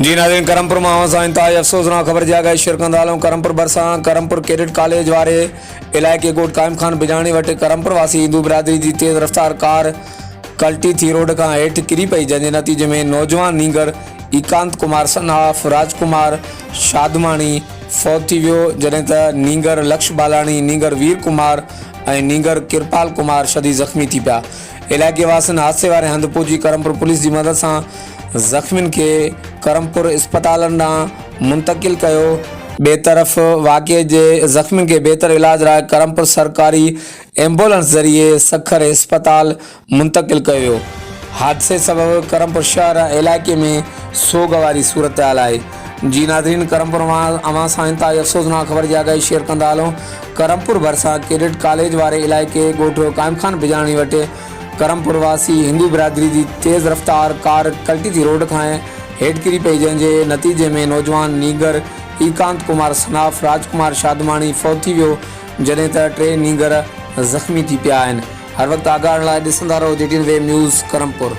जी नाज़रीन, करमपुर में आवाज़ इंतहाई अफ़सोसनाक ख़बर दिया गई। शिरकंदालों करमपुर बरसा करमपुर कैडेट कॉलेज वारे इलाइक़े गोट कायम खान बिजाणी वटि करमपुर वासी हिंदू बिरादरी की तेज़ रफ्तार कार कल्टी थी रोड का हेठि किरी पई, जंहिंजे नतीजे में नौजवान नींगर ईकांत कुमार सनाफ राजकुमार शादमाणी फौत थी वियो, जॾहिं त नींगर लक्ष्य बालाणी, नींगर वीर कुमार ऐं नींगर किरपाल कुमार शदीद ज़ख़्मी थी पिया। इलाइक़े वासियुनि हादसे वारे हंधि पहुची करमपुर पुलिस की मदद से ज़ख़्मियुनि के करमपुर अस्पतालनि ॾांहुं मुंतकिल कयो। ॿिए तरफ़ वाक़े जे ज़ख़्मियुनि के बेहतर इलाज लाइ करमपुर सरकारी एम्बुलेंस ज़रिए सखर अस्पताल मुंतकिल कयो वियो। हादसे सबबि करमपुर शहर ऐं इलाइक़े में सोग वारी सूरत हाल आहे। जी नाज़रीन, करमपुर मां अवां सां इंतहाई अफ़सोसनाक ख़बर दिया गई। शेयर कंदा हलूं करमपुर भरिसां कैडेट कॉलेज वारे इलाइक़े ॻोठ कायम खान बिजाणी वटि करमपुर वासी हिंदू बिरादरी की तेज़ रफ्तार कार कल्टी थी रोड खां हेठि किरी पई, जंहिंजे नतीजे में नौजवान नींगर ईकांत कुमार सनाफ राजकुमार शादमाणी फौत थी वियो, जॾहिं त 3 नींगर ज़ख़्मी थी पिया आहिनि। हर वक़्तु आगाह लाइ ॾिसंदा रहो JTN वेब न्यूज़ करमपुर।